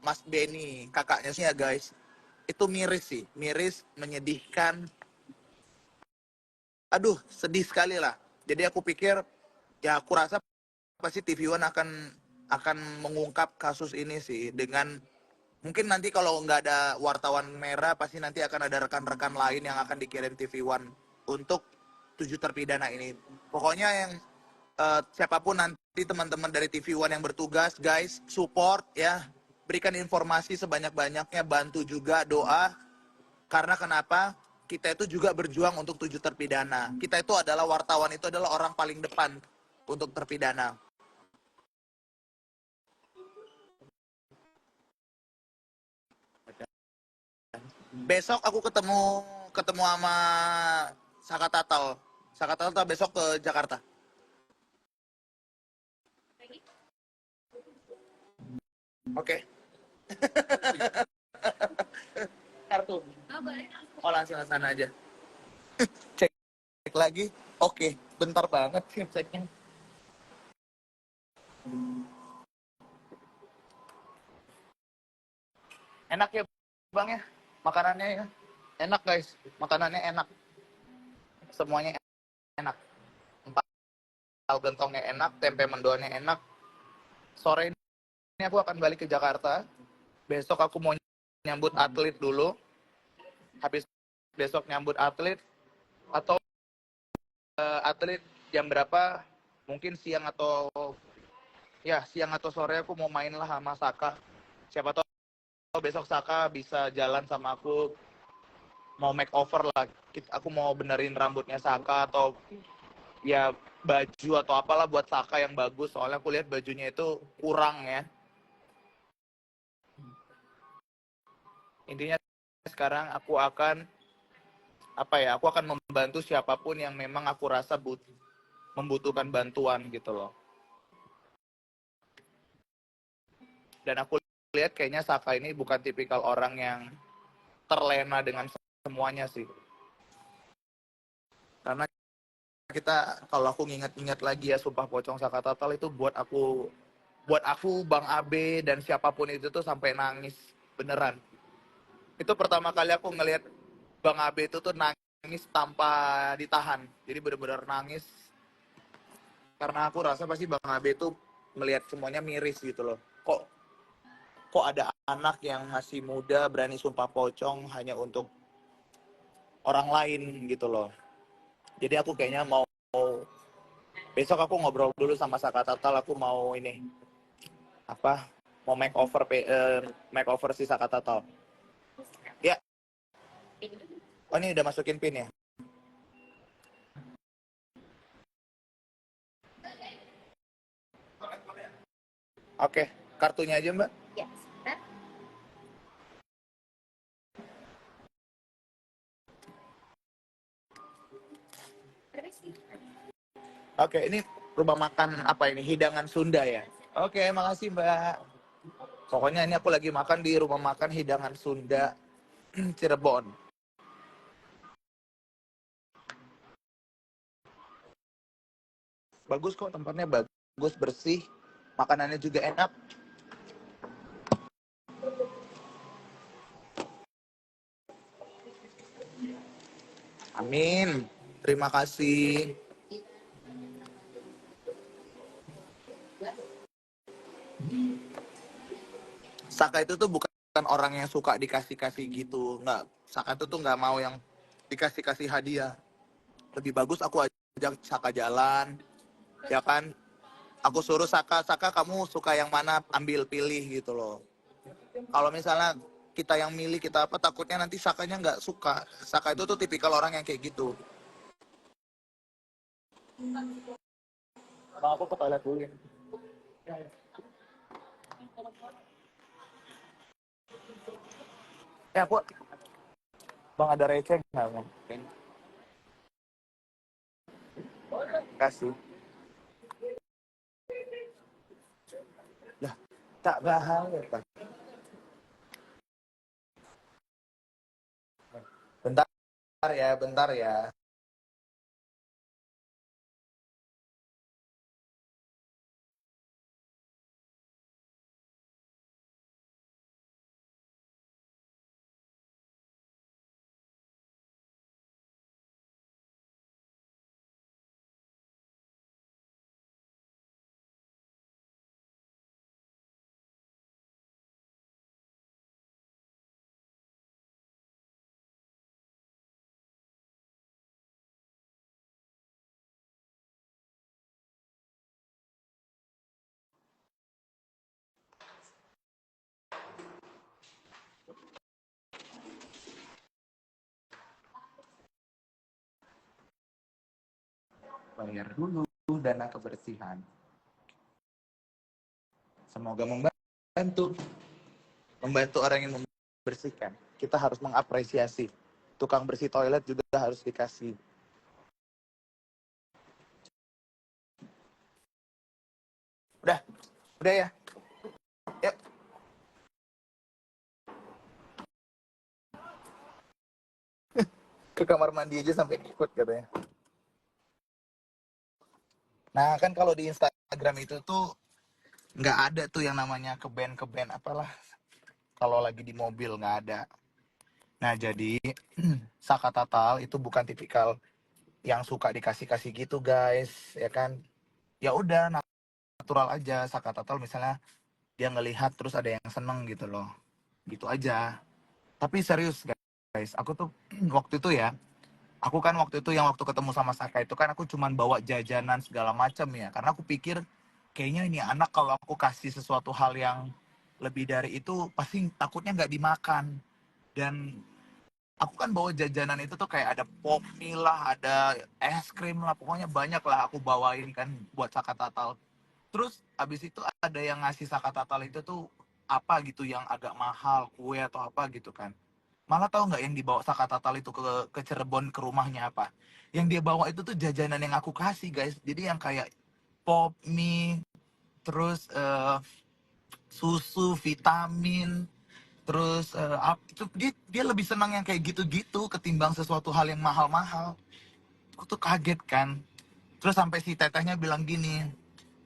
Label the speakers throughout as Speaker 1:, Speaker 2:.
Speaker 1: Mas Benny, kakaknya sih ya guys. Itu miris sih, miris, menyedihkan. Aduh, sedih sekali lah. Jadi aku pikir, ya aku rasa pasti TV One akan mengungkap kasus ini sih dengan mungkin nanti kalau nggak ada wartawan merah pasti nanti akan ada rekan-rekan lain yang akan dikirim TV One untuk 7 terpidana ini. Pokoknya yang siapapun nanti teman-teman dari TV One yang bertugas, guys, support ya, berikan informasi sebanyak-banyaknya, bantu juga doa. Karena kenapa? Kita itu juga berjuang untuk 7 terpidana. Kita itu adalah wartawan, itu adalah orang paling depan untuk terpidana. Besok aku ketemu ketemu sama Saka Tatal. Saka Tatal besok ke Jakarta. Oke. Kartu. Oh langsung ke sana aja. Cek lagi. Oke, bentar banget sih ceknya. Enak ya Bang ya. Makanannya ya. Enak guys. Makanannya enak. Semuanya enak. Empal gentongnya enak, tempe mendoannya enak. Sore ini aku akan balik ke Jakarta. Besok aku mau nyambut atlet dulu. Habis besok nyambut atlet atau atlet jam berapa? Mungkin siang atau siang atau sore aku mau main lah sama Saka. Siapa tahu besok Saka bisa jalan sama aku, mau make over lah. Aku mau benerin rambutnya Saka atau ya baju atau apalah buat Saka yang bagus. Soalnya aku lihat bajunya itu kurang ya. Intinya sekarang aku akan aku akan membantu siapapun yang memang aku rasa membutuhkan bantuan gitu loh. Dan aku lihat kayaknya Saka ini bukan tipikal orang yang terlena dengan semuanya sih. Karena kita, kalau aku nginget-nginget lagi ya, Sumpah Pocong Saka Tatal itu buat aku Bang Abe dan siapapun itu tuh sampai nangis beneran. Itu pertama kali aku ngelihat Bang Abe itu tuh nangis tanpa ditahan. Jadi bener-bener nangis karena aku rasa pasti Bang Abe itu melihat semuanya miris gitu loh. Kok ada anak yang masih muda berani sumpah pocong hanya untuk orang lain gitu loh. Jadi aku kayaknya mau besok aku ngobrol dulu sama Saka Tatal, aku mau ini mau make over si Saka Tatal. Ya, oh ini udah masukin pin ya. Oke, kartunya aja Mbak.
Speaker 2: Ya,
Speaker 1: Oke, ini rumah makan apa ini? Hidangan Sunda ya. Oke, makasih Mbak. Pokoknya ini aku lagi makan di rumah makan hidangan Sunda Cirebon. Bagus kok tempatnya, bagus, bersih, makanannya juga enak. Amin. Terima kasih. Saka itu tuh bukan orang yang suka dikasih-kasih gitu. Nggak, Saka itu tuh nggak mau yang dikasih-kasih hadiah. Lebih bagus aku ajak Saka jalan, ya kan? Aku suruh Saka kamu suka yang mana, ambil pilih gitu loh. Kalau misalnya kita yang milih, kita apa, takutnya nanti Sakanya nggak suka. Saka itu tuh tipikal orang yang kayak gitu. Bang, aku ke toilet dulu ya. Ya, aku, Bang ada receh nggak, Bang? Kasih. Lah, tak bahaya, Bang. Bentar ya, bentar ya. bayar dulu dana kebersihan. Semoga membantu orang yang membersihkan. Kita harus mengapresiasi. Tukang bersih toilet juga harus dikasih. Udah, udah ya. Yuk. Ke kamar mandi aja sampai ikut katanya. Nah kan kalau di Instagram itu tuh nggak ada tuh yang namanya ke band apalah. Kalau lagi di mobil nggak ada. Nah jadi Saka Tatal itu bukan tipikal yang suka dikasih-kasih gitu guys, ya kan? Ya udah natural aja. Saka Tatal misalnya dia ngelihat terus ada yang seneng gitu loh, gitu aja. Tapi serius guys, aku tuh waktu itu ya, aku kan waktu itu yang waktu ketemu sama Saka itu kan aku cuman bawa jajanan segala macam ya, karena aku pikir kayaknya ini anak kalau aku kasih sesuatu hal yang lebih dari itu pasti takutnya nggak dimakan. Dan aku kan bawa jajanan itu tuh kayak ada pop mie lah, ada es krim lah, pokoknya banyak lah aku bawain kan buat Saka Tatal. Terus abis itu ada yang ngasih Saka Tatal itu tuh apa gitu yang agak mahal, kue atau apa gitu kan. Malah tahu nggak yang dibawa Saka Tatal itu ke Cirebon ke rumahnya apa? Yang dia bawa itu tuh jajanan yang aku kasih guys. Jadi yang kayak pop mie, terus susu, vitamin, terus itu dia lebih senang yang kayak gitu-gitu ketimbang sesuatu hal yang mahal-mahal. Aku tuh kaget kan. Terus sampai si tetehnya bilang gini,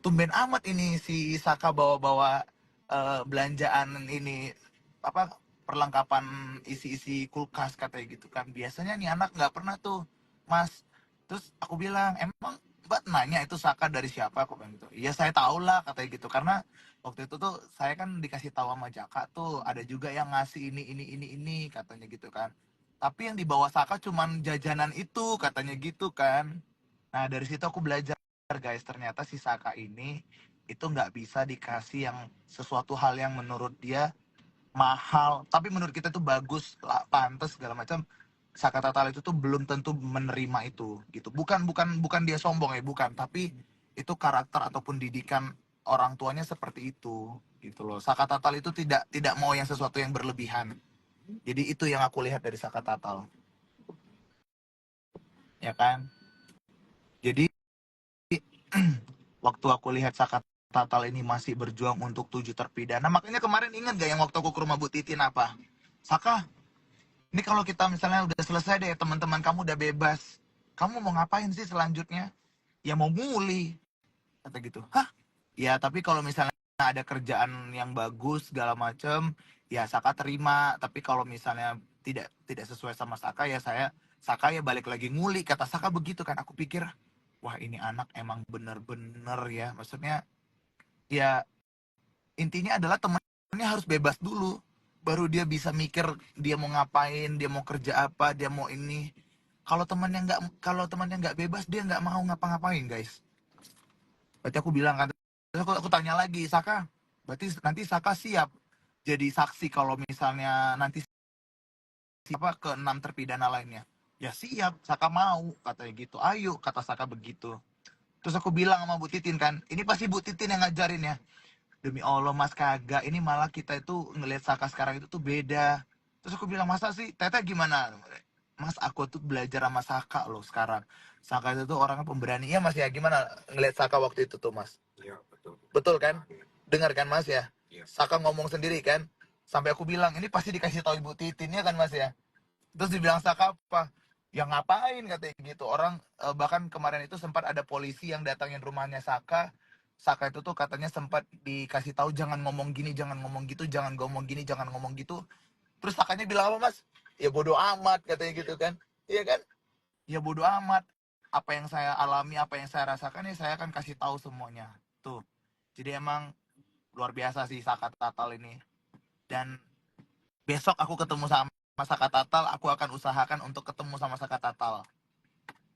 Speaker 1: tumben amat ini si Saka bawa-bawa belanjaan ini apa perlengkapan isi-isi kulkas katanya gitu kan. Biasanya nih anak nggak pernah tuh, Mas. Terus aku bilang, emang Mbak nanya itu Saka dari siapa? Aku bilang gitu. Iya saya tahu lah katanya gitu karena waktu itu tuh saya kan dikasih tahu sama Jaka tuh ada juga yang ngasih ini katanya gitu kan. Tapi yang dibawa Saka cuman jajanan itu katanya gitu kan. Nah dari situ aku belajar guys, ternyata si Saka ini itu nggak bisa dikasih yang sesuatu hal yang menurut dia mahal tapi menurut kita tuh bagus lah, pantas segala macam. Saka Tatal itu tuh belum tentu menerima itu gitu. Bukan dia sombong ya, bukan, tapi itu karakter ataupun didikan orang tuanya seperti itu gitu loh. Saka Tatal itu tidak tidak mau yang sesuatu yang berlebihan. Jadi itu yang aku lihat dari Saka Tatal, ya kan? Jadi waktu aku lihat Saka Tatal ini masih berjuang untuk 7 terpidana, makanya kemarin ingat gak yang waktu aku ke rumah Bu Titin apa? Saka, ini kalau kita misalnya udah selesai deh, teman-teman kamu udah bebas, kamu mau ngapain sih selanjutnya? Ya mau nguli, kata gitu. Hah? Ya tapi kalau misalnya ada kerjaan yang bagus segala macem, ya Saka terima. Tapi kalau misalnya tidak tidak sesuai sama Saka, ya Saka ya balik lagi nguli. Kata Saka begitu kan. Aku pikir, wah ini anak emang bener-bener ya. Maksudnya ya intinya adalah temennya harus bebas dulu. Baru dia bisa mikir dia mau ngapain, dia mau kerja apa, dia mau ini. Kalau temannya nggak bebas, dia nggak mau ngapa-ngapain guys. Berarti aku bilang kan, terus aku tanya lagi, Saka, berarti nanti Saka siap jadi saksi kalau misalnya nanti siapa ke 6 terpidana lainnya? Ya siap, Saka mau, katanya gitu. Ayo, kata Saka begitu. Terus aku bilang sama Bu Titin kan, ini pasti Bu Titin yang ngajarin ya. Demi Allah mas kagak, ini malah kita itu ngelihat Saka sekarang itu tuh beda. Terus aku bilang, masa sih, Teteh gimana? Mas aku tuh belajar sama Saka loh sekarang. Saka itu tuh orangnya pemberani. Ya mas ya, gimana ngelihat Saka waktu itu tuh mas? Iya betul. Betul kan? Dengar kan mas ya? Iya. Saka ngomong sendiri kan? Sampai aku bilang, ini pasti dikasih tahu Ibu Titin ya kan mas ya? Terus dibilang Saka apa? Ya ngapain katanya gitu. Orang bahkan kemarin itu sempat ada polisi yang datangin rumahnya Saka. Saka itu tuh katanya sempat dikasih tahu jangan ngomong gini, jangan ngomong gitu, jangan ngomong gini, jangan ngomong gitu. Terus Sakanya bilang apa mas? Ya bodoh amat katanya gitu kan. Iya kan? Ya bodoh amat. Apa yang saya alami, apa yang saya rasakan ya saya akan kasih tahu semuanya. Tuh. Jadi emang luar biasa sih Saka Tatal ini. Dan besok aku ketemu sama Saka Tatal, aku akan usahakan untuk ketemu sama Saka Tatal.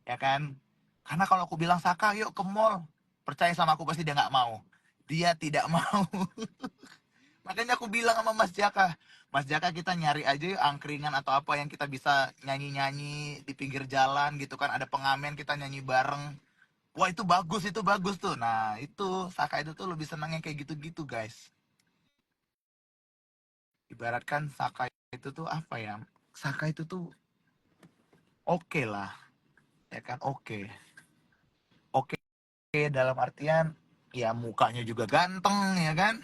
Speaker 1: Ya kan? Karena kalau aku bilang Saka yuk ke mall, percaya sama aku pasti dia nggak mau. Dia tidak mau. Makanya aku bilang sama Mas Jaka kita nyari aja yuk angkringan atau apa yang kita bisa nyanyi-nyanyi di pinggir jalan gitu kan. Ada pengamen kita nyanyi bareng. Wah itu bagus tuh. Nah itu Saka itu tuh lebih senang yang kayak gitu-gitu guys. Ibaratkan Saka itu tuh apa ya? Saka itu tuh oke lah, ya kan oke. Oke dalam artian ya mukanya juga ganteng ya kan.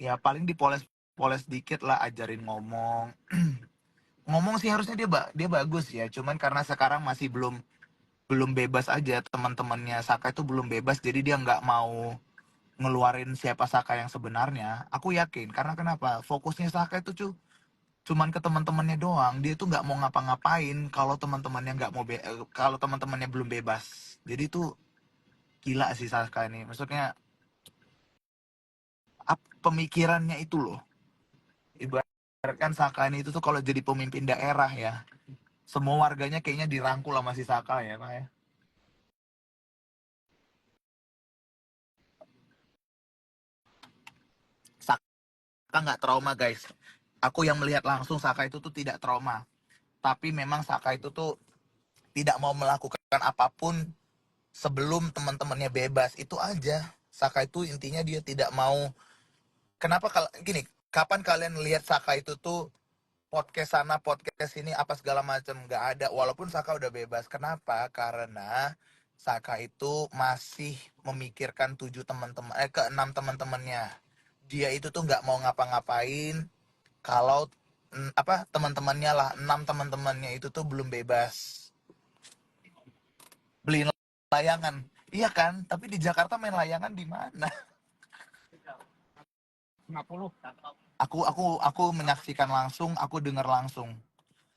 Speaker 1: Ya paling dipoles-poles dikit lah, ajarin ngomong. Ngomong sih harusnya dia bagus ya. Cuman karena sekarang masih belum belum bebas aja, teman-temannya Saka itu belum bebas, jadi dia nggak mau ngeluarin siapa Saka yang sebenarnya. Aku yakin karena kenapa? Fokusnya Saka itu cuman ke teman-temannya doang. Dia tuh nggak mau ngapa-ngapain kalau teman-temannya nggak mau kalau teman-temannya belum bebas. Jadi tuh gila sih Saka ini. Maksudnya pemikirannya itu loh. Ibaratkan Saka ini itu tuh kalau jadi pemimpin daerah ya, semua warganya kayaknya dirangkul sama si Saka ya, Pak ya. Saka nggak trauma guys. Aku yang melihat langsung Saka itu tuh tidak trauma. Tapi memang Saka itu tuh tidak mau melakukan apapun sebelum teman-temannya bebas. Itu aja. Saka itu intinya dia tidak mau. Kenapa kalau gini? Kapan kalian lihat Saka itu tuh podcast sana, podcast ini, apa segala macam? Nggak ada. Walaupun Saka udah bebas. Kenapa? Karena Saka itu masih memikirkan keenam teman-temannya. Dia itu tuh nggak mau ngapa-ngapain kalau apa teman-temannya lah, enam teman-temannya itu tuh belum bebas. Beliin layangan. Iya kan? Tapi di Jakarta main layangan di mana? 50. Aku menyaksikan langsung, aku dengar langsung.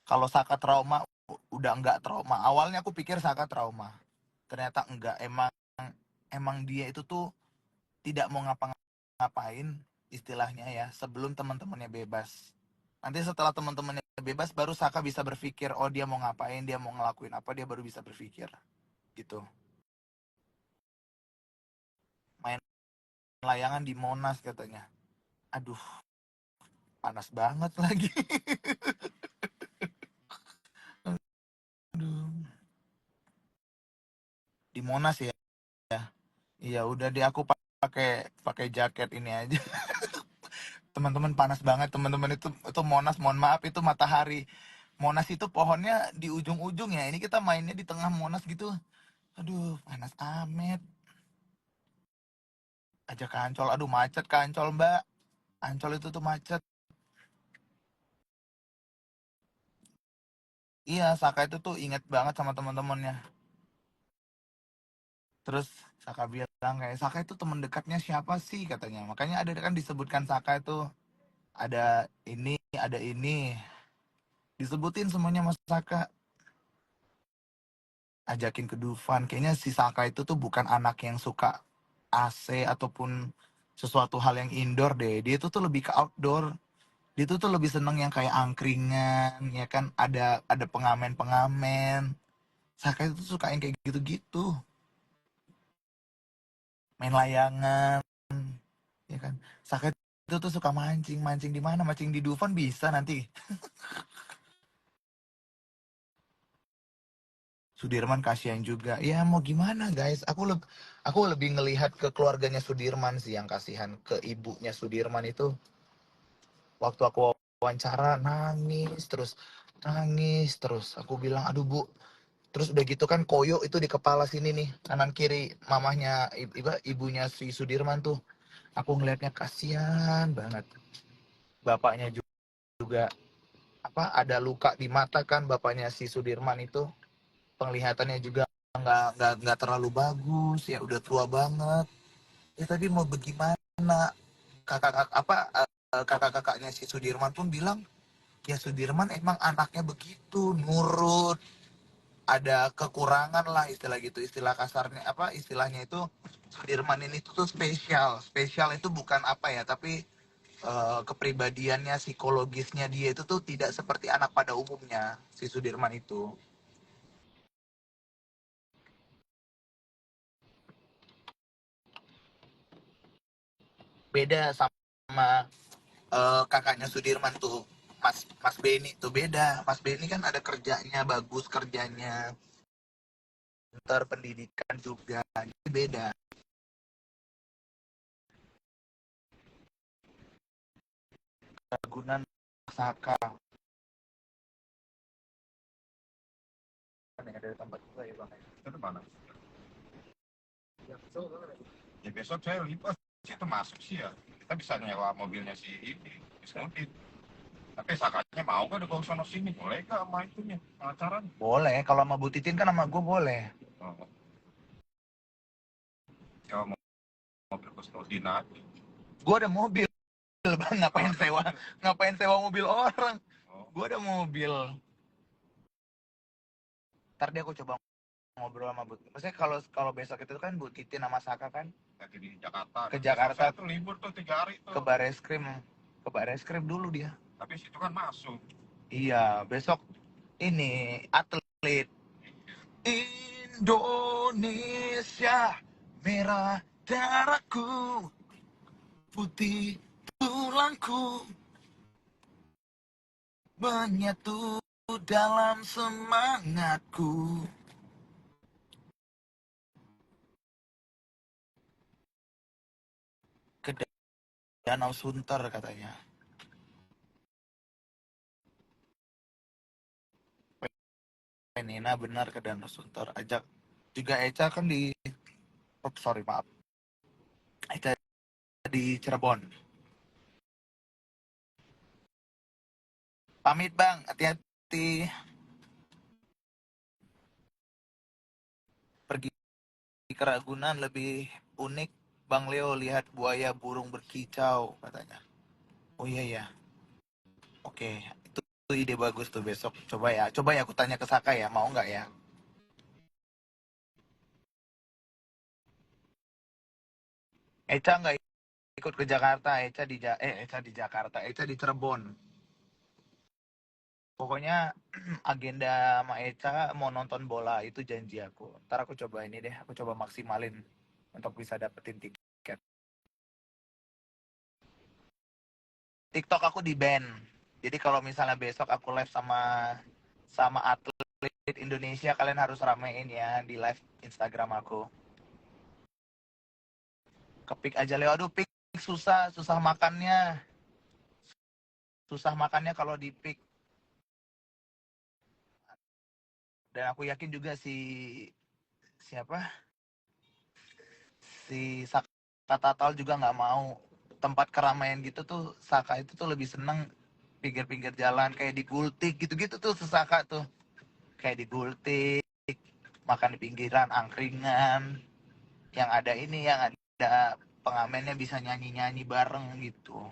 Speaker 1: Kalau Saka trauma udah enggak trauma. Awalnya aku pikir Saka trauma. Ternyata enggak. Emang dia itu tuh tidak mau ngapa-ngapain istilahnya ya sebelum teman-temannya bebas. Nanti setelah teman-temannya bebas baru Saka bisa berpikir, oh dia mau ngapain, dia mau ngelakuin apa, dia baru bisa berpikir gitu. Main layangan di Monas katanya. Aduh, panas banget lagi. Aduh. Di Monas ya. Iya, udah deh aku pakai pakai jaket ini aja. Teman-teman panas banget, teman-teman itu Monas, mohon maaf itu matahari. Monas itu pohonnya di ujung-ujung ya. Ini kita mainnya di tengah Monas gitu. Aduh, panas amet. Aja ke Ancol, aduh macet ke Ancol, Mbak. Ancol itu tuh macet. Iya, Saka itu tuh inget banget sama teman-temannya. Terus Saka bilang kayak Saka itu teman dekatnya siapa sih katanya. Makanya ada kan disebutkan Saka itu ada ini, ada ini. Disebutin semuanya Mas Saka. Ajakin ke Dufan. Kayaknya si Saka itu tuh bukan anak yang suka AC ataupun sesuatu hal yang indoor deh. Dia itu tuh lebih ke outdoor. Dia itu tuh lebih seneng yang kayak angkringan, ya kan ada pengamen-pengamen. Saka itu tuh suka yang kayak gitu-gitu. Main layangan, ya kan. Saka itu tuh suka mancing, mancing di mana? Mancing di Dufan bisa nanti. Sudirman kasihan juga. Ya mau gimana guys? Aku lebih ngelihat ke keluarganya Sudirman sih yang kasihan, ke ibunya Sudirman itu. Waktu aku wawancara nangis terus. Aku bilang, aduh bu. Terus udah gitu kan koyo itu di kepala sini nih, kanan kiri mamahnya ibunya si Sudirman tuh. Aku ngelihatnya kasihan banget. Bapaknya juga apa ada luka di mata kan, bapaknya si Sudirman itu penglihatannya juga nggak terlalu bagus ya, udah tua banget ya. Tapi mau bagaimana, kakak-kakaknya si Sudirman pun bilang ya Sudirman emang anaknya begitu nurut. Ada kekurangan lah istilah gitu, istilah kasarnya apa istilahnya itu, Sudirman ini tuh spesial. Spesial itu bukan apa ya, tapi kepribadiannya, psikologisnya dia itu tuh tidak seperti anak pada umumnya si Sudirman itu. Beda sama kakaknya Sudirman tuh, Mas Mas Beni tuh beda. Mas Beni kan ada kerjanya, bagus kerjanya, pendidikan juga, jadi beda. Ragunan Saka kan ada tempat juga ya bang.
Speaker 2: Itu mana?
Speaker 1: Ya, betul, bang.
Speaker 2: Ya besok saya lipat sih itu masuk sih ya. Kita bisa nyewa mobilnya si ini, Mungkin. Tapi sakatnya mau kan kalau sono sini boleh gak sama itunya pengacaranya?
Speaker 1: Boleh, kalau sama Bu Titin kan sama gue boleh.
Speaker 2: Oh, ya mau mobil Kustodina aja.
Speaker 1: Gue ada mobil bang, ngapain sewa mobil orang.
Speaker 2: Oh,
Speaker 1: Gue ada mobil. Ntar dia aku coba ngobrol sama Bu. Maksudnya kalau kalau besok itu kan Bu Titin sama Saka kan
Speaker 2: lagi di Jakarta.
Speaker 1: ke
Speaker 2: Besok
Speaker 1: Jakarta,
Speaker 2: saya tuh libur tuh 3 hari tuh.
Speaker 1: ke Bareskrim dulu dia.
Speaker 2: Tapi situ kan masuk.
Speaker 1: Iya, besok ini atlet Indonesia, merah darahku, putih tulangku, menyatu dalam semangatku. Ke Danau Sunter katanya. Nina benar ke Danau Sunter. Ajak juga Eca kan di, oh, sorry maaf, Eca di Cirebon. Pamit bang, hati-hati. Pergi ke Ragunan lebih unik. Bang Leo lihat buaya burung berkicau katanya. Oh iya ya. Oke, itu ide bagus tuh besok. Coba ya aku tanya ke Saka ya, mau nggak ya? Eca nggak ikut ke Jakarta, Eca di Jakarta, Eca di Cirebon. Pokoknya agenda sama Eca mau nonton bola itu janji aku. Ntar aku coba ini deh, aku coba maksimalin untuk bisa dapetin tiket. TikTok aku di ban. Jadi kalau misalnya besok aku live sama sama atlet Indonesia, kalian harus ramein ya di live Instagram aku. Kepik aja Leo, aduh pik susah, susah makannya kalau di pik. Dan aku yakin juga siapa si Saka Tatal juga nggak mau tempat keramaian gitu tuh. Saka itu tuh lebih seneng pinggir-pinggir jalan kayak di Gultik gitu-gitu tuh Saka tuh, kayak di Gultik, makan di pinggiran angkringan yang ada ini, yang ada pengamennya bisa nyanyi-nyanyi bareng gitu.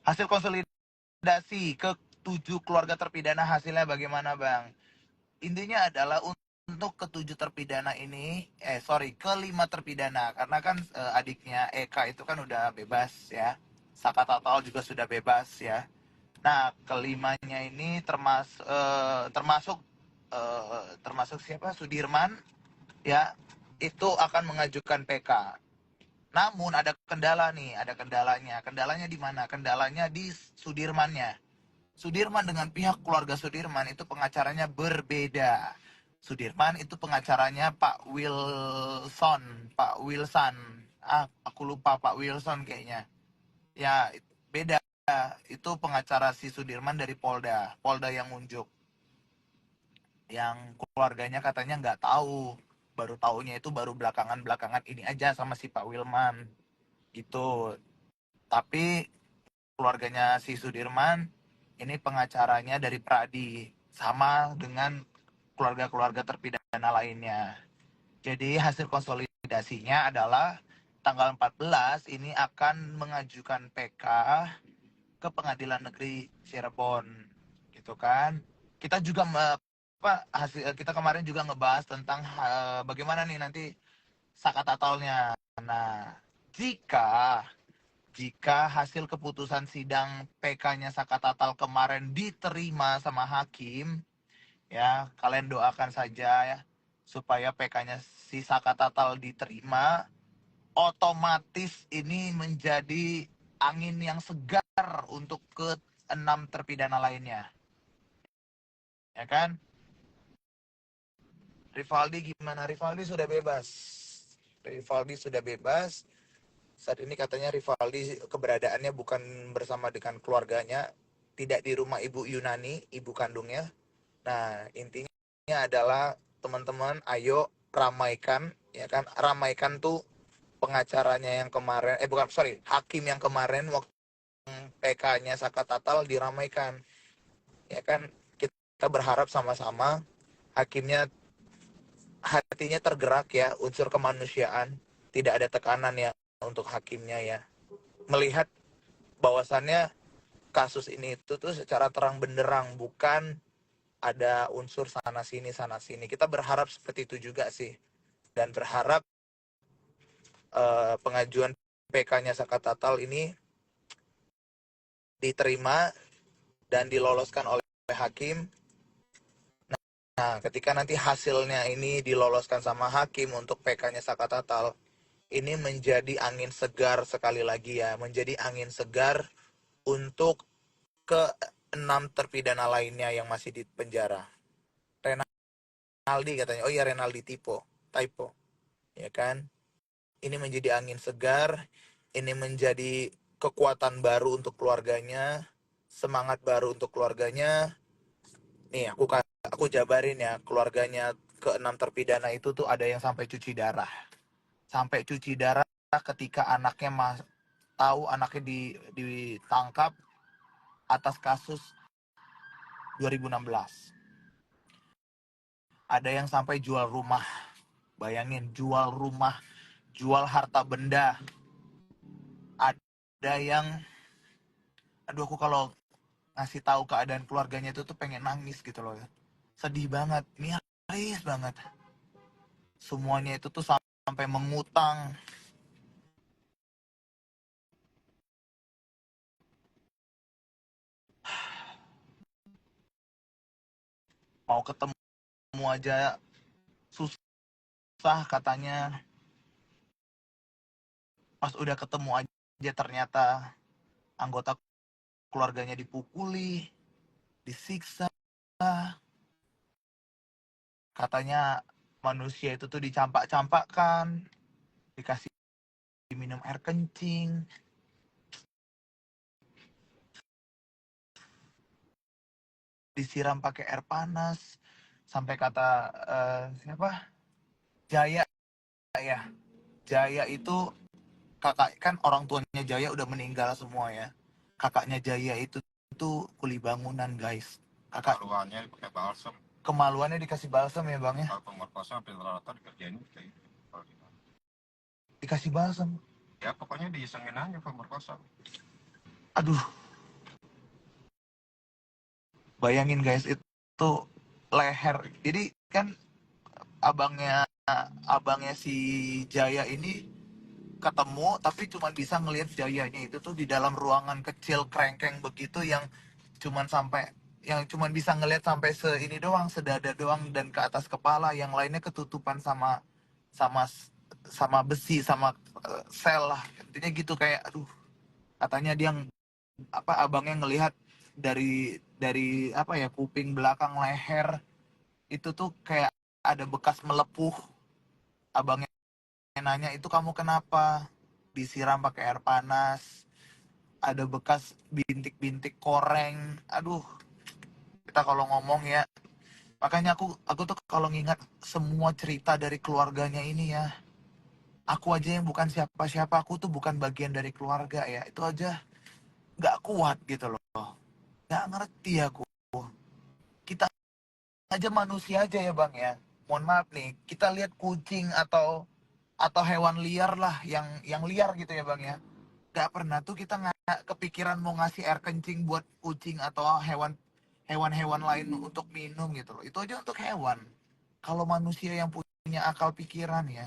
Speaker 1: Hasil konsolidasi ke 7 keluarga terpidana hasilnya bagaimana bang? Intinya adalah untuk ketujuh terpidana ini, kelima terpidana, karena kan adiknya Eka itu kan udah bebas ya, Saka Tatal juga sudah bebas ya. Nah kelimanya ini termasuk siapa, Sudirman ya, itu akan mengajukan PK. Namun ada kendala nih, ada kendalanya. Kendalanya di mana? Kendalanya di Sudirmannya. Sudirman dengan pihak keluarga Sudirman itu pengacaranya berbeda. Sudirman itu pengacaranya Pak Wilson. Aku lupa, Pak Wilson kayaknya. Ya, beda. Itu pengacara si Sudirman dari Polda yang ngunjuk. Yang keluarganya katanya nggak tahu. Baru taunya itu baru belakangan-belakangan ini aja sama si Pak Wilman. Gitu. Tapi keluarganya si Sudirman ini pengacaranya dari Pradi, sama dengan keluarga-keluarga terpidana lainnya. Jadi hasil konsolidasinya adalah tanggal 14 ini akan mengajukan PK ke Pengadilan Negeri Cirebon, gitu kan. Kita juga kita kemarin juga ngebahas tentang bagaimana nih nanti Saka Tatalnya. Nah, jika jika hasil keputusan sidang PK-nya Saka Tatal kemarin diterima sama hakim, ya kalian doakan saja ya supaya PK-nya si Saka Tatal diterima, otomatis ini menjadi angin yang segar untuk ke-6 terpidana lainnya. ya kan? Rivaldi gimana? Rivaldi sudah bebas. Rivaldi sudah bebas. Saat ini katanya Rivaldi keberadaannya bukan bersama dengan keluarganya, tidak di rumah ibu Yunani, ibu kandungnya. Nah, intinya adalah teman-teman, ayo ramaikan, ya kan? Ramaikan tuh pengacaranya yang kemarin, bukan, sorry, hakim yang kemarin waktu PK-nya Saka Tatal diramaikan, ya kan? Kita berharap sama-sama hakimnya hatinya tergerak ya, unsur kemanusiaan, tidak ada tekanan ya untuk hakimnya ya. Melihat bahwasannya kasus ini itu tuh secara terang benderang, bukan ada unsur sana sini. Kita berharap seperti itu juga sih, dan berharap pengajuan PK-nya Saka Tatal ini diterima dan diloloskan oleh hakim. Nah, ketika nanti hasilnya ini diloloskan sama hakim untuk PK-nya Saka Tatal, ini menjadi angin segar sekali lagi ya, menjadi angin segar untuk ke 6 terpidana lainnya yang masih di penjara. Renaldi katanya, oh iya Renaldi typo, ya kan? Ini menjadi angin segar, ini menjadi kekuatan baru untuk keluarganya, semangat baru untuk keluarganya. Nih aku jabarin ya, keluarganya ke-6 terpidana itu tuh ada yang sampai cuci darah ketika anaknya tahu anaknya ditangkap atas kasus 2016. Ada yang sampai jual rumah, bayangin, jual rumah, jual harta benda. Ada yang, aduh, aku kalau ngasih tahu keadaan keluarganya itu tuh pengen nangis gitu loh ya. Sedih banget, miris banget. Semuanya itu tuh sampai mengutang. Mau ketemu aja susah katanya. Pas udah ketemu aja ternyata anggota keluarganya dipukuli, disiksa. Katanya manusia itu tuh dicampak-campakkan, dikasih minum air kencing, disiram pakai air panas, sampai kata siapa, Jaya ya, Jaya itu kakak kan, orang tuanya Jaya udah meninggal semua ya, kakaknya Jaya itu tuh kuli bangunan guys, kakak
Speaker 2: Kemaluannya pakai balsam.
Speaker 1: kemaluannya dikasih balsam ya bang ya,
Speaker 2: Kalau pemerkosa sampai rata dikerjain kayak gitu.
Speaker 1: dikasih balsam,
Speaker 2: Ya pokoknya diisengin aja pemerkosa.
Speaker 1: aduh, bayangin guys, itu leher, jadi kan abangnya abangnya si Jaya ini ketemu tapi cuma bisa ngelihat Jayanya itu tuh di dalam ruangan kecil krengkeng begitu, yang cuman bisa ngelihat sampai seini doang, sedada doang, dan ke atas kepala, yang lainnya ketutupan sama sama besi, sama sel lah intinya gitu. Kayak aduh, katanya dia abangnya ngelihat dari apa ya, kuping belakang leher itu tuh kayak ada bekas melepuh. Abangnya nanya, itu kamu kenapa? Disiram pakai air panas, ada bekas bintik-bintik koreng. Aduh, kita kalau ngomong ya, makanya aku tuh kalau ngingat semua cerita dari keluarganya ini ya, aku aja yang bukan siapa-siapa, aku tuh bukan bagian dari keluarga ya, itu aja nggak kuat gitu loh, nggak ngerti aku. Kita aja manusia aja ya bang ya, mohon maaf nih, kita lihat kucing atau hewan liar lah, yang liar gitu ya bang ya, nggak pernah tuh kita nggak kepikiran mau ngasih air kencing buat kucing atau hewan-hewan lain untuk minum gitu loh. Itu aja untuk hewan. Kalau manusia yang punya akal pikiran ya,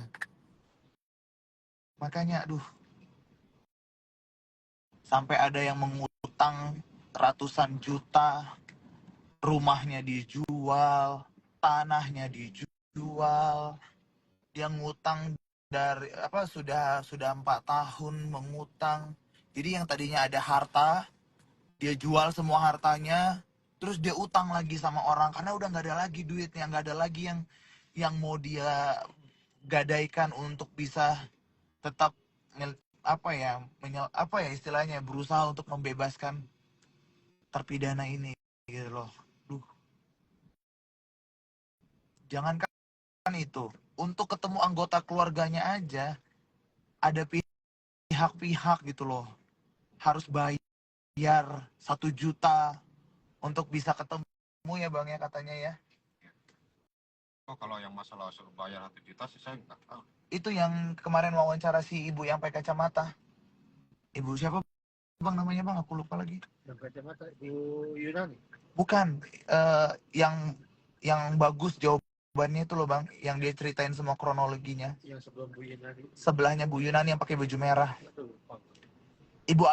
Speaker 1: makanya aduh, sampai ada yang mengutang ratusan juta, rumahnya dijual, tanahnya dijual, dia ngutang dari apa, sudah 4 tahun mengutang. Jadi yang tadinya ada harta, dia jual semua hartanya, terus dia utang lagi sama orang karena udah nggak ada lagi duitnya, nggak ada lagi yang mau dia gadaikan untuk bisa tetap apa ya istilahnya, berusaha untuk membebaskan terpidana ini gitu loh. Duh, jangankan itu, untuk ketemu anggota keluarganya aja ada pihak-pihak gitu loh, harus bayar 1 juta untuk bisa ketemu ya bang ya katanya ya.
Speaker 2: Oh, kalau yang masalah suruh bayar 1 juta sih saya nggak tahu.
Speaker 1: Itu yang kemarin wawancara si ibu yang pakai kacamata. Ibu siapa bang namanya bang? Aku lupa lagi.
Speaker 3: Yang kacamata Ibu Yunani.
Speaker 1: Bukan, yang bagus jawabannya itu loh bang, yang dia ceritain semua kronologinya.
Speaker 3: Yang sebelum Bu Yunani.
Speaker 1: Sebelahnya Bu Yunani yang pakai baju merah. Ibu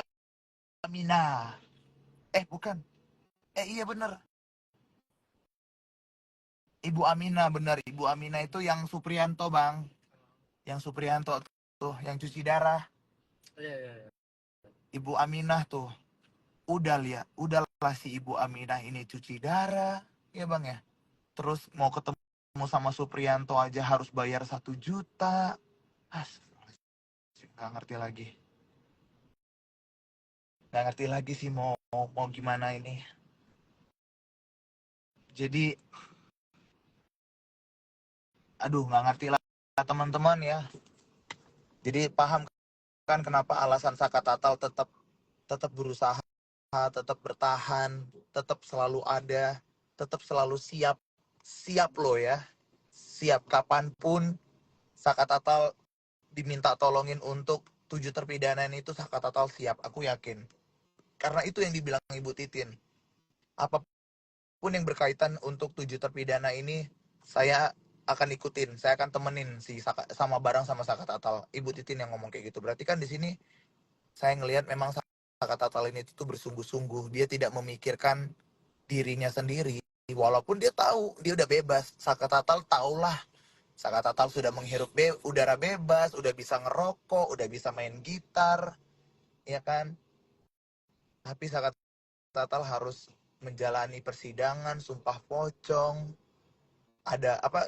Speaker 1: Aminah. Bukan. Iya bener. Ibu Aminah bener. Ibu Aminah itu yang Supriyanto bang. Yang Supriyanto tuh, yang cuci darah.
Speaker 3: Iya.
Speaker 1: Ibu Aminah tuh. Udahlah si Ibu Aminah ini cuci darah. Ya bang ya. Terus mau ketemu sama Supriyanto aja harus bayar 1 juta. Nggak ngerti lagi. Nggak ngerti lagi sih mau gimana ini. Jadi, aduh nggak ngerti lah teman-teman ya. Jadi paham kan kenapa alasan Saka Tatal tetap berusaha, tetap bertahan, tetap selalu ada, tetap selalu siap loh ya. Siap kapanpun Saka Tatal diminta tolongin untuk 7 terpidana itu, Saka Tatal siap, aku yakin. Karena itu yang dibilang Ibu Titin. Apapun yang berkaitan untuk 7 terpidana ini, saya akan ikutin, saya akan temenin sama bareng sama Saka Tatal. Ibu Titin yang ngomong kayak gitu. Berarti kan di sini saya ngelihat memang Saka Tatal ini tuh bersungguh-sungguh. Dia tidak memikirkan dirinya sendiri. Walaupun dia tahu, dia udah bebas. Saka Tatal tahulah. Saka Tatal sudah menghirup udara bebas, udah bisa ngerokok, udah bisa main gitar, ya kan? Tapi Saka Tatal harus menjalani persidangan, sumpah pocong, ada apa,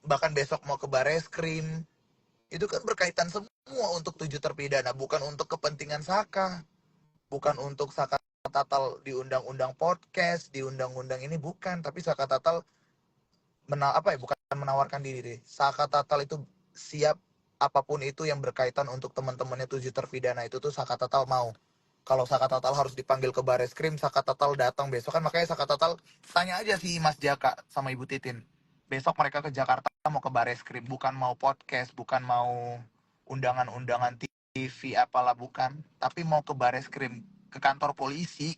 Speaker 1: bahkan besok mau ke Bareskrim. Itu kan berkaitan semua untuk 7 terpidana, bukan untuk kepentingan Saka, bukan untuk Saka Tatal di undang-undang podcast, di undang-undang ini bukan, tapi Saka Tatal bukan menawarkan diri. Saka Tatal itu siap apapun itu yang berkaitan untuk teman-temannya 7 terpidana itu tuh Saka Tatal mau. Kalau Saka Tatal harus dipanggil ke Bareskrim, Saka Tatal datang besok kan, makanya Saka Tatal tanya aja si Mas Jaka sama Ibu Titin. Besok mereka ke Jakarta mau ke Bareskrim, bukan mau podcast, bukan mau undangan-undangan TV apalah, bukan, tapi mau ke Bareskrim, ke kantor polisi.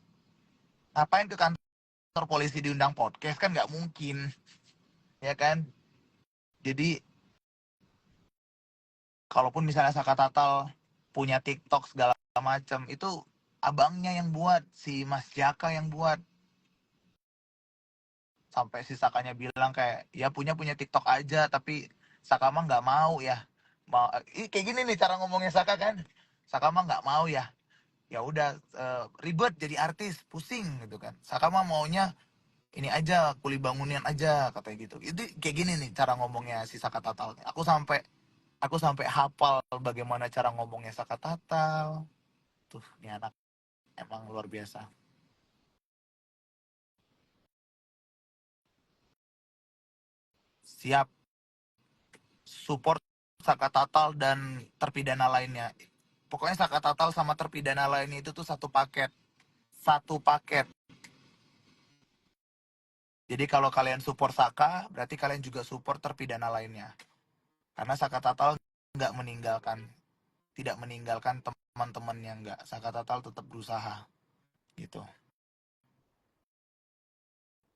Speaker 1: Ngapain ke kantor polisi diundang podcast, kan nggak mungkin, ya kan? Jadi kalaupun misalnya Saka Tatal punya TikTok segala macam, itu abangnya yang buat, si Mas Jaka yang buat. Sampai si Sakanya bilang kayak, ya punya TikTok aja, tapi Saka mah nggak mau ya. Kayak gini nih cara ngomongnya Saka kan. Saka mah nggak mau ya. Ya udah, ribet jadi artis, pusing gitu kan. Saka mah maunya ini aja, kuli bangunan aja katanya gitu. Itu kayak gini nih cara ngomongnya si Saka Tatal. Aku sampai hafal bagaimana cara ngomongnya Saka Tatal. Tuh, ini anak emang luar biasa. Siap support Saka Tatal dan terpidana lainnya. Pokoknya Saka Tatal sama terpidana lainnya itu tuh satu paket. Satu paket. Jadi kalau kalian support Saka, berarti kalian juga support terpidana lainnya. Karena Saka Tatal nggak meninggalkan, tidak meninggalkan teman-temannya, nggak. Saka Tatal tetap berusaha. Gitu.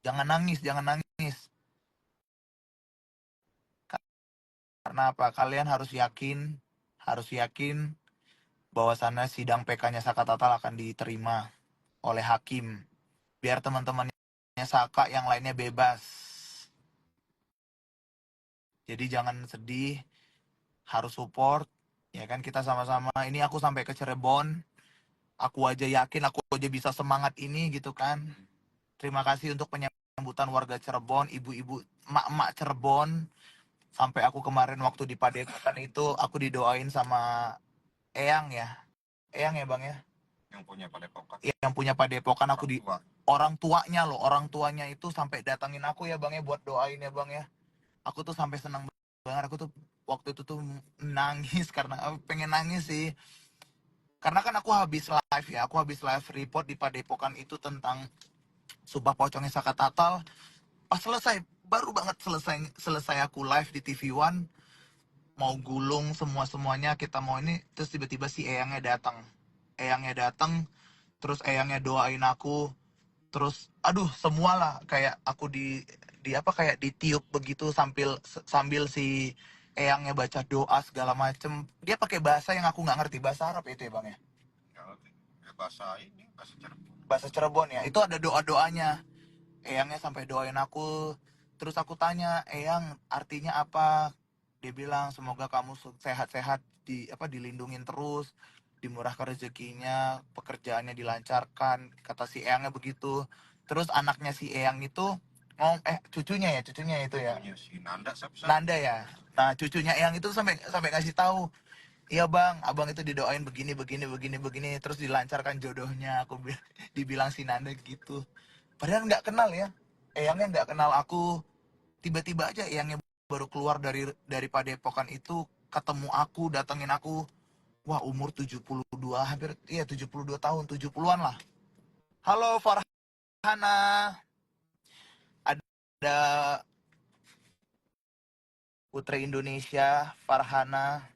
Speaker 1: Jangan nangis, jangan nangis. Karena apa? Kalian harus yakin bahwasannya sidang PK-nya Saka Tatal akan diterima oleh hakim. Biar teman-temannya Saka yang lainnya bebas. Jadi jangan sedih, harus support. Ya kan, kita sama-sama. Ini aku sampai ke Cirebon. Aku aja yakin, aku aja bisa semangat ini gitu kan. Terima kasih untuk penyambutan warga Cirebon, ibu-ibu, emak-emak Cirebon. Sampai aku kemarin waktu di Padepokan itu aku didoain sama Eyang ya. Eyang ya Bang ya.
Speaker 2: Yang punya Padepokan.
Speaker 1: Yang punya Padepokan aku
Speaker 2: Orang
Speaker 1: di
Speaker 2: tua.
Speaker 1: orang tuanya loh, orang tuanya itu sampai datangin aku ya Bang ya buat doain ya Bang ya. Aku tuh sampai senang banget, aku tuh waktu itu tuh nangis karena pengen nangis sih. Karena kan aku habis live ya, aku habis live report di Padepokan itu tentang Sumpah Pocongnya Saka Tatal. Pas selesai, baru banget selesai aku live di TV One, mau gulung semuanya kita mau ini, terus tiba-tiba si Eyangnya datang, terus Eyangnya doain aku, terus aduh semualah kayak aku di apa kayak ditiup begitu sambil si Eyangnya baca doa segala macem. Dia pakai bahasa yang aku nggak ngerti, bahasa Arab itu ya Bang ya.
Speaker 2: Ya, bahasa ini, bahasa Cirebon.
Speaker 1: Bahasa Cirebon ya. Itu ada doa-doanya. Eyangnya sampai doain aku. Terus aku tanya, Eyang artinya apa? Dia bilang semoga kamu sehat-sehat, dilindungin terus, dimurahkan rezekinya, pekerjaannya dilancarkan. Kata si Eyangnya begitu. Terus anaknya si Eyang itu cucunya itu ya.
Speaker 2: Punya si Nanda siapa?
Speaker 1: Nanda ya. Nah, cucunya Eyang itu sampai sampai ngasih tahu, iya bang, abang itu didoain begini, begini, begini, begini, terus dilancarkan jodohnya. Dibilang si Nanda gitu. Padahal nggak kenal ya, Eyangnya nggak kenal aku. Tiba-tiba aja Eyangnya baru keluar dari Padepokan itu, ketemu aku, datengin aku. Wah, umur 72, hampir, iya 72 tahun, 70-an lah. Halo Farhana, ada Putri Indonesia, Farhana.